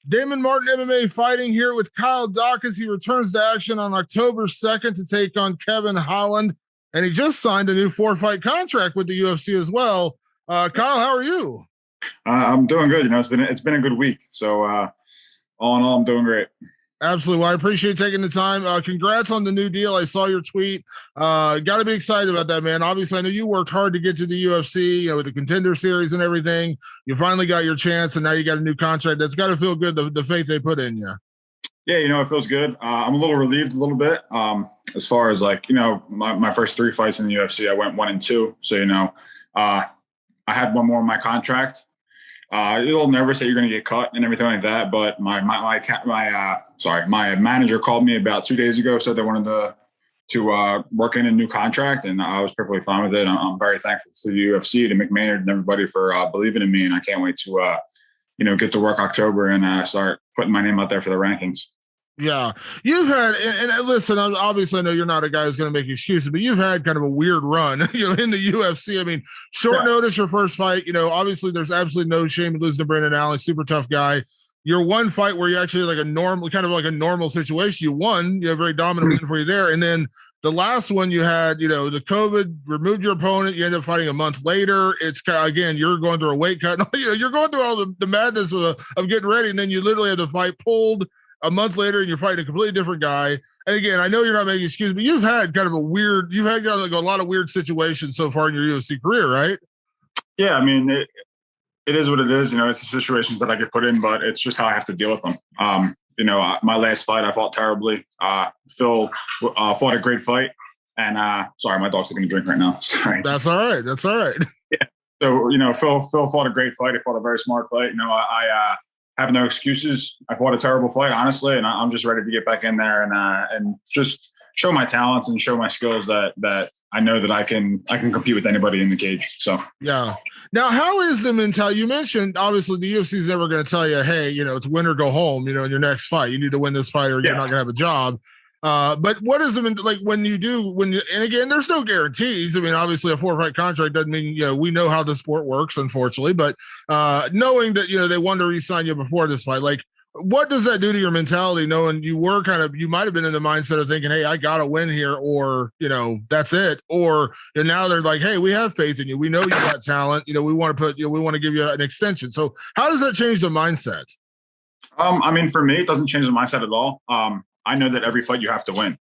Damon Martin MMA fighting here with Kyle Daukaus. He returns to action on October 2nd to take on Kevin Holland. And he just signed a new 4-fight contract with the UFC as well. Kyle, how are you? I'm doing good. It's been a good week. So all in all, I'm doing great. Absolutely. Well, I appreciate taking the time. Congrats on the new deal. I saw your tweet. Got to be excited about that, man. Obviously, I know you worked hard to get to the UFC, with the Contender Series and everything. You finally got your chance, and now you got a new contract. That's got to feel good, the faith they put in you. Yeah, it feels good. I'm a little relieved a little bit. As far as my first 3 fights in the UFC, I went 1-2. So, I had one more in my contract. A little nervous that you're going to get cut and everything like that. But my manager called me about 2 days ago, said they wanted to work in a new contract, and I was perfectly fine with it. I'm very thankful to the UFC, to Mick Maynard, and everybody for believing in me, and I can't wait to get to work October and start putting my name out there for the rankings. Yeah, you've had, and listen, obviously I know you're not a guy who's going to make excuses, but you've had kind of a weird run, in the UFC. I mean, short notice, your first fight, obviously there's absolutely no shame in losing to Brendan Allen, super tough guy. Your one fight where you actually like a normal situation, you won, very dominant win for you there. And then the last one you had, the COVID removed your opponent. You end up fighting a month later. It's again, you're going through a weight cut. You're going through all the madness of getting ready. And then you literally had the fight pulled a month later and you're fighting a completely different guy. And again, I know you're not making excuses, but you've had a lot of weird situations so far in your UFC career, right? Yeah. I mean, it is what it is. It's the situations that I get put in, but it's just how I have to deal with them. My last fight, I fought terribly. Phil fought a great fight. And sorry, my dog's taking a drink right now. Sorry. That's all right. Yeah. So, Phil fought a great fight. He fought a very smart fight. I have no excuses. I fought a terrible fight, honestly, and I'm just ready to get back in there and just show my talents and show my skills that I know that I can compete with anybody in the cage. So yeah. Now, how is the mentality? You mentioned obviously the UFC is never going to tell you, hey, it's win or go home. In your next fight, you need to win this fight or you're not going to have a job. But what is the like when you and again, there's no guarantees. I mean, obviously a 4-fight contract doesn't mean, we know how the sport works, unfortunately, but knowing that, they wanted to re-sign you before this fight, like what does that do to your mentality, knowing you might've been in the mindset of thinking, hey, I gotta win here, or, that's it. Or now they're like, hey, we have faith in you. We know you got talent. We want to give you an extension. So how does that change the mindset? I mean, for me, it doesn't change the mindset at all. I know that every fight you have to win.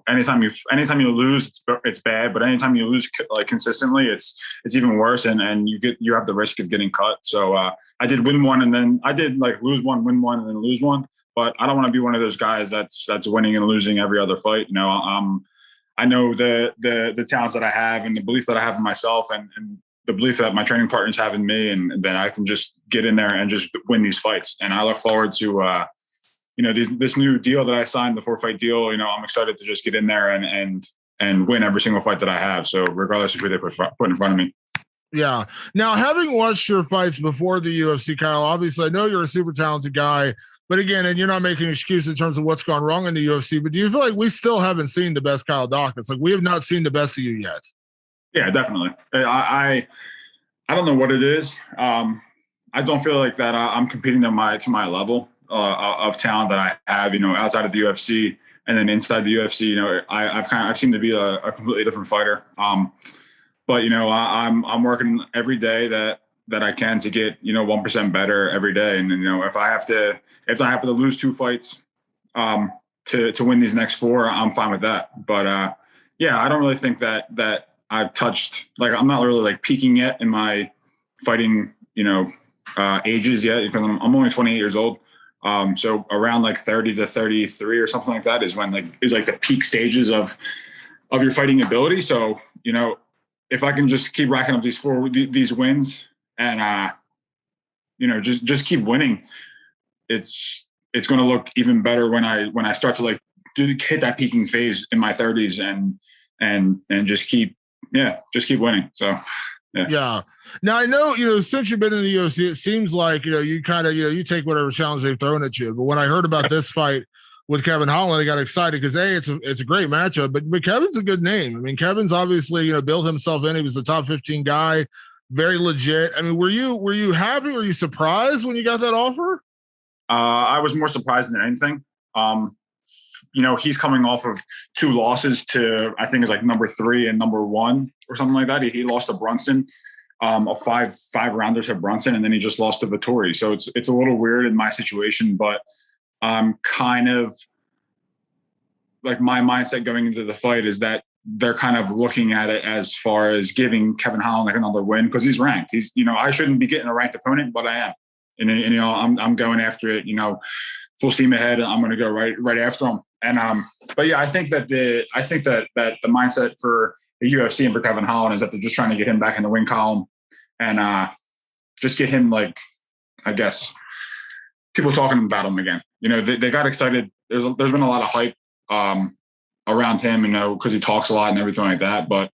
Anytime you lose, it's bad. But anytime you lose consistently, it's even worse, and you have the risk of getting cut. So I did win one, and then I did lose one, win one, and then lose one. But I don't want to be one of those guys that's winning and losing every other fight. I know the talents that I have and the belief that I have in myself, and the belief that my training partners have in me, and that I can just get in there and just win these fights. And I look forward to this new deal that I signed, the 4-fight deal. I'm excited to just get in there and win every single fight that I have. So regardless of who they put in front of me. Yeah. Now, having watched your fights before the UFC, Kyle, obviously I know you're a super talented guy, but again, and you're not making an excuse in terms of what's gone wrong in the UFC, but do you feel like we still haven't seen the best Kyle Daukaus? Like we have not seen the best of you yet. Yeah, definitely. I don't know what it is. I don't feel like that I'm competing to my level of talent that I have, outside of the UFC, and then inside the UFC, I've seemed to be a completely different fighter. But I'm working every day that I can to get 1% better every day. And if I have to lose 2 fights to win these next 4, I'm fine with that. But I don't really think that I've touched, I'm not really peaking yet in my fighting ages yet. I'm only 28 years old. So around 30 to 33 or something like that is when the peak stages of your fighting ability. So, if I can just keep racking up these wins and, just keep winning, it's going to look even better when I start to hit that peaking phase in my 30s and just keep winning. So. Yeah. Now I know, since you've been in the UFC, it seems like, you kind of, you take whatever challenge they've thrown at you. But when I heard about this fight with Kevin Holland, I got excited because it's a great matchup, but Kevin's a good name. I mean, Kevin's obviously, built himself in. He was the top 15 guy, very legit. I mean, were you happy? Were you surprised when you got that offer? I was more surprised than anything. He's coming off of 2 losses to, I think it's like number 3 and number 1 or something like that. He lost to Brunson, a five rounder to Brunson, and then he just lost to Vettori. So it's a little weird in my situation, but I'm kind of like, my mindset going into the fight is that they're kind of looking at it as far as giving Kevin Holland like another win because he's ranked. He's, I shouldn't be getting a ranked opponent, but I am. And I'm going after it, full steam ahead. I'm going to go right after him. And but yeah, I think that the mindset for the UFC and for Kevin Holland is that they're just trying to get him back in the win column and just get him, like, I guess, people talking about him again. They got excited. There's been a lot of hype around him, because he talks a lot and everything like that. But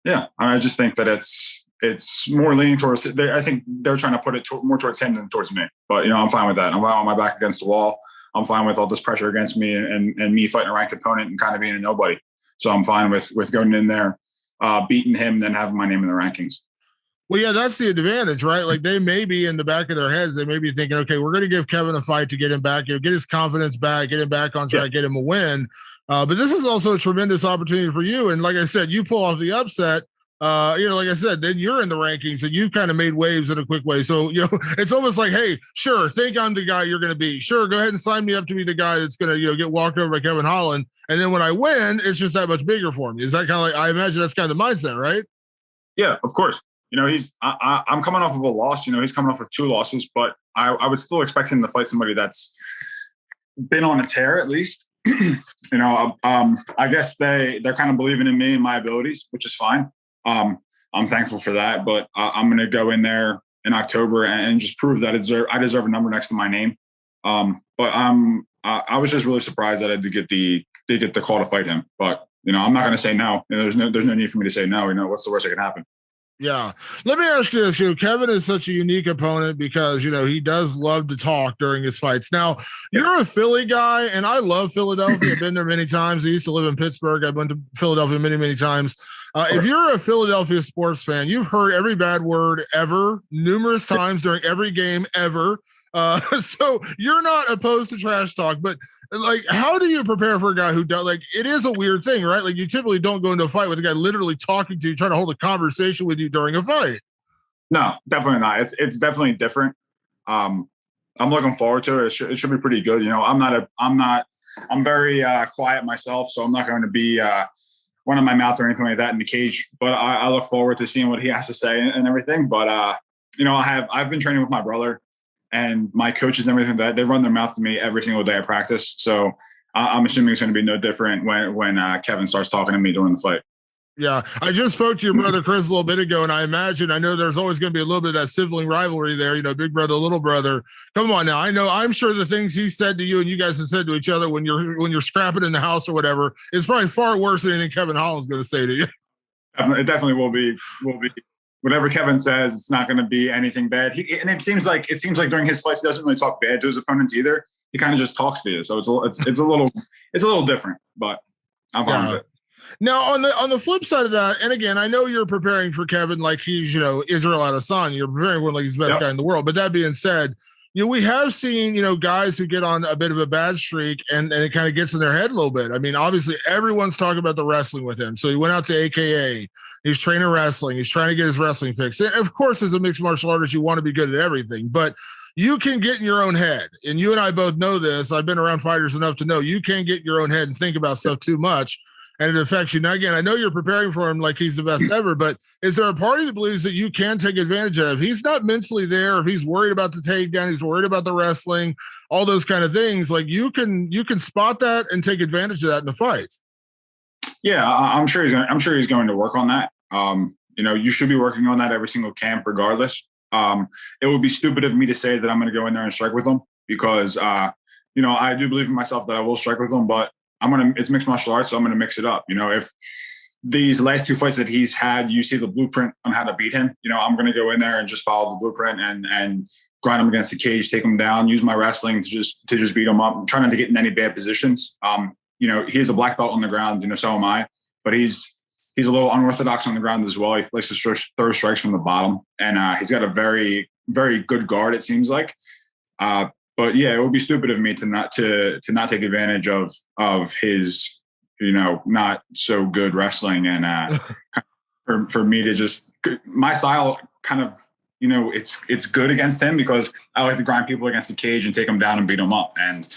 yeah, I just think that it's more leaning towards. I think they're trying to put it more towards him than towards me. But I'm fine with that. I'm on my back against the wall. I'm fine with all this pressure against me and me fighting a ranked opponent and kind of being a nobody. So I'm fine with going in there, beating him, then having my name in the rankings. Well, yeah, that's the advantage, right? Like, they may be in the back of their heads. They may be thinking, okay, we're going to give Kevin a fight to get him back, get his confidence back, get him back on track, get him a win. But this is also a tremendous opportunity for you. And like I said, you pull off the upset, like I said, then you're in the rankings and you've kind of made waves in a quick way. So, it's almost like, hey, sure, think I'm the guy you're going to be. Sure, go ahead and sign me up to be the guy that's going to, get walked over by Kevin Holland. And then when I win, it's just that much bigger for me. Is that kind of like, I imagine that's kind of the mindset, right? Yeah, of course. I'm coming off of a loss. He's coming off of 2 losses, but I would still expect him to fight somebody that's been on a tear at least. I guess they're kind of believing in me and my abilities, which is fine. I'm thankful for that, but I'm going to go in there in October and just prove that I deserve a number next to my name. But I was just really surprised that I did get the call to fight him. But I'm not going to say no. There's no need for me to say no. What's the worst that can happen? Yeah. Let me ask you this. Kevin is such a unique opponent because, he does love to talk during his fights. Now, you're a Philly guy, and I love Philadelphia. I've been there many times. I used to live in Pittsburgh. I've been to Philadelphia many, many times. If you're a Philadelphia sports fan, you've heard every bad word ever, numerous times during every game ever. So you're not opposed to trash talk, but like, how do you prepare for a guy who does, like, it is a weird thing, right? Like, you typically don't go into a fight with a guy literally talking to you, trying to hold a conversation with you during a fight. No, definitely not. It's definitely different. I'm looking forward to it. It should be pretty good. I'm very quiet myself, so I'm not going to be running my mouth or anything like that in the cage, but I look forward to seeing what he has to say and everything. But, I've been training with my brother and my coaches and everything that they run their mouth to me every single day of practice. So I'm assuming it's going to be no different when Kevin starts talking to me during the fight. Yeah. I just spoke to your brother, Chris, a little bit ago, and I know there's always going to be a little bit of that sibling rivalry there, big brother, little brother. Come on now. I'm sure the things he said to you and you guys have said to each other when you're scrapping in the house or whatever is probably far worse than anything Kevin Holland's going to say to you. It definitely will be. Whatever Kevin says, it's not going to be anything bad. And it seems like during his fights, he doesn't really talk bad to his opponents either. He kind of just talks to you. So it's a little different, but I'm fine with it. Now on the flip side of that, and again, I know you're preparing for Kevin like he's, Israel Adesanya. You're preparing for him like he's the best guy in the world. But that being said, we have seen, guys who get on a bit of a bad streak and it kind of gets in their head a little bit. I mean, obviously everyone's talking about the wrestling with him. So he went out to AKA. He's training wrestling. He's trying to get his wrestling fixed. And of course, as a mixed martial artist, you want to be good at everything, but you can get in your own head. And you and I both know this. I've been around fighters enough to know you can get in your own head and think about stuff too much. And it affects you. Now, again, I know you're preparing for him like he's the best ever, but is there a party that believes that you can take advantage of? If he's not mentally there, if he's worried about the takedown, he's worried about the wrestling, all those kind of things, like you can spot that and take advantage of that in the fights. Yeah, I'm sure he's going to work on that. You should be working on that every single camp regardless. It would be stupid of me to say that I'm going to go in there and strike with him because, I do believe in myself that I will strike with him, but it's mixed martial arts, so I'm going to mix it up. If these last 2 fights that he's had, you see the blueprint on how to beat him, I'm going to go in there and just follow the blueprint and grind him against the cage, take him down, use my wrestling to just beat him up. I'm trying not to get in any bad positions. He has a black belt on the ground, so am I, but he's a little unorthodox on the ground as well. He likes to throw strikes from the bottom, and he's got a very, very good guard, it seems like. But yeah, it would be stupid of me to not take advantage of his, not so good wrestling, and for me to just, my style kind of, it's good against him because I like to grind people against the cage and take them down and beat them up. And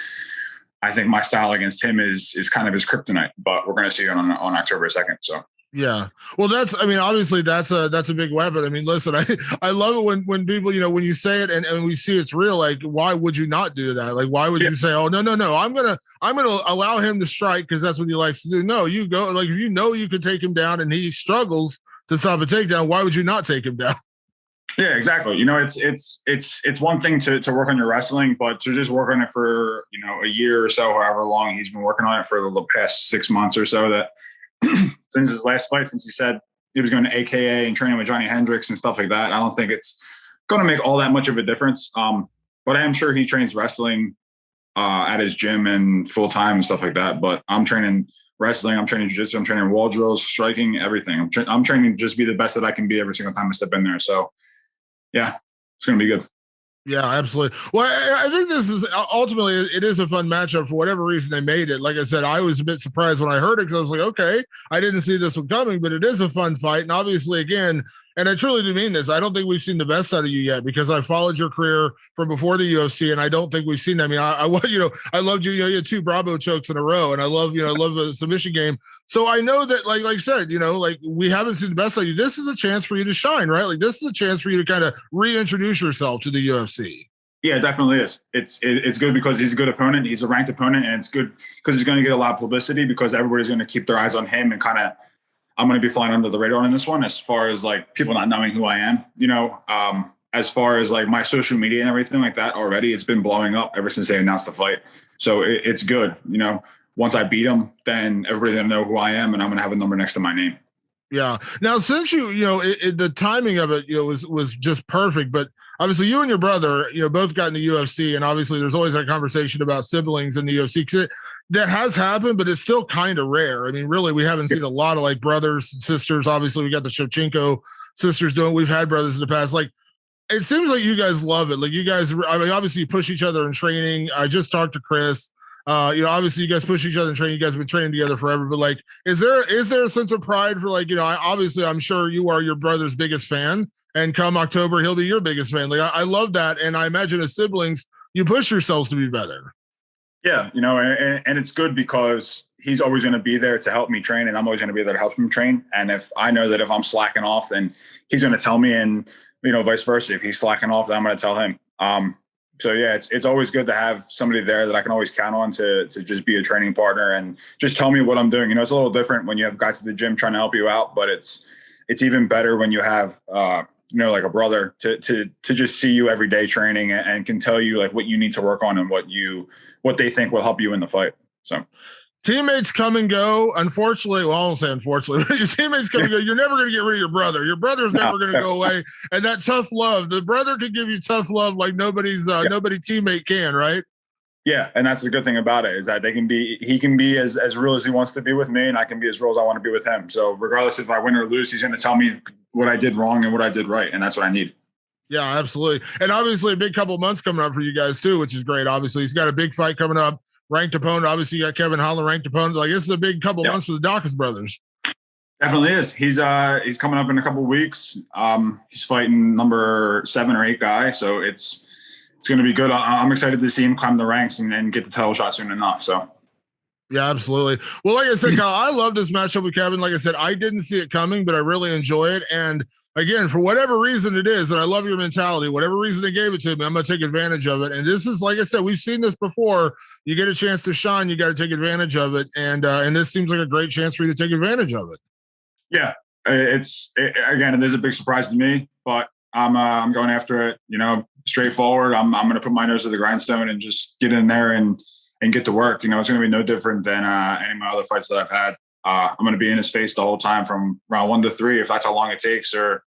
I think my style against him is kind of his kryptonite, but we're going to see it on October 2nd. So. Yeah. Well, obviously that's a big weapon. I mean, listen, I love it when people, when you say it and we see it's real, like, why would you not do that? Like, why would you say, oh, no, I'm going to allow him to strike because that's what he likes to do. No, you go, like, if you could take him down and he struggles to stop a takedown, why would you not take him down? Yeah, exactly. It's one thing to work on your wrestling, but to just work on it for, a year or so, however long he's been working on it for the past 6 months or so, that since his last fight, since he said he was going to AKA and training with Johnny Hendricks and stuff like that, I don't think it's going to make all that much of a difference. But I am sure he trains wrestling at his gym and full time and stuff like that. But I'm training wrestling, I'm training jiu-jitsu, I'm training wall drills, striking, everything. I'm training to just be the best that I can be every single time I step in there. So yeah, it's going to be good. Yeah, absolutely. Well, I think this is ultimately, it is a fun matchup for whatever reason they made it. Like I said, I was a bit surprised when I heard it because I was like, okay, I didn't see this one coming, but it is a fun fight. And obviously, again, and I truly do mean this, I don't think we've seen the best out of you yet because I followed your career from before the UFC, and I don't think we've seen. I mean, I loved you. You had 2 Bravo chokes in a row, and I love a submission game. So I know that, like I said, like, we haven't seen the best of you. This is a chance for you to shine, right? Like, this is a chance for you to kind of reintroduce yourself to the UFC. Yeah, it definitely is. It's good because he's a good opponent. He's a ranked opponent, and it's good because he's going to get a lot of publicity because everybody's going to keep their eyes on him, and kind of, I'm going to be flying under the radar in this one as far as like people not knowing who I am, as far as like my social media and everything like that already, it's been blowing up ever since they announced the fight. So it's good. Once I beat him, then everybody's going to know who I am, and I'm going to have a number next to my name. Yeah. Now, since the timing of it, was just perfect, but obviously you and your brother, both got in the UFC, and obviously there's always that conversation about siblings in the UFC. That has happened, but it's still kind of rare. I mean, really, we haven't seen a lot of like brothers, sisters. Obviously, we got the Shevchenko sisters doing. We've had brothers in the past. Like, it seems like you guys love it. Like, you guys, I mean, obviously you push each other in training. I just talked to Chris. Obviously you guys push each other in training. You guys have been training together forever. But like, is there a sense of pride for like, obviously I'm sure you are your brother's biggest fan, and come October he'll be your biggest fan. Like, I love that, and I imagine as siblings you push yourselves to be better. Yeah, and it's good because he's always going to be there to help me train, and I'm always going to be there to help him train. And if I know that if I'm slacking off, then he's going to tell me, and vice versa. If he's slacking off, then I'm going to tell him. So yeah, it's always good to have somebody there that I can always count on to just be a training partner and just tell me what I'm doing. It's a little different when you have guys at the gym trying to help you out, but it's even better when you have like a brother to just see you every day training and can tell you like what you need to work on and what they think will help you in the fight. So teammates come and go. Unfortunately, well, I won't say unfortunately, but your teammates come and go. You're never going to get rid of your brother. Your brother's never going to go away. And that tough love, the brother can give you tough love like nobody teammate can, right? Yeah, and that's the good thing about it is that he can be as real as he wants to be with me, and I can be as real as I want to be with him. So regardless if I win or lose, he's going to tell me what I did wrong and what I did right, and that's what I need. Yeah, absolutely. And obviously a big couple of months coming up for you guys too, which is great. Obviously he's got a big fight coming up, ranked opponent. Obviously you got Kevin Holland, ranked opponent. Like, this is a big couple of months for the Daukaus brothers. Definitely is. He's coming up in a couple of weeks. He's fighting number 7 or 8 guy, so it's going to be good. I'm excited to see him climb the ranks and get the title shot soon enough. So, yeah, absolutely. Well, like I said, Kyle, I love this matchup with Kevin. Like I said, I didn't see it coming, but I really enjoy it. And again, for whatever reason it is, and I love your mentality, whatever reason they gave it to me, I'm going to take advantage of it. And this is, like I said, we've seen this before. You get a chance to shine, you got to take advantage of it. And this seems like a great chance for you to take advantage of it. Yeah, it is a big surprise to me, but I'm going after it, straightforward. I'm going to put my nose to the grindstone and just get in there and get to work. It's going to be no different than any of my other fights that I've had. I'm going to be in his face the whole time from round 1 to 3, if that's how long it takes, or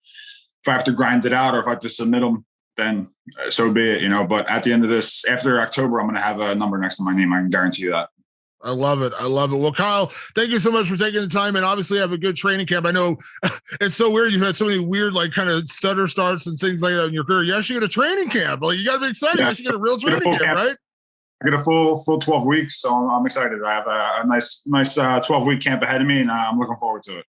if I have to grind it out, or if I have to submit him, then so be it, But at the end of this, after October, I'm going to have a number next to my name. I can guarantee you that. I love it. I love it. Well, Kyle, thank you so much for taking the time, and obviously have a good training camp. I know it's so weird. You've had so many weird, like, kind of stutter starts and things like that in your career. You actually get a training camp. Like, you got to be excited. You actually get a real training camp, right? I get a full 12 weeks, so I'm excited. I have a nice 12-week camp ahead of me, and I'm looking forward to it.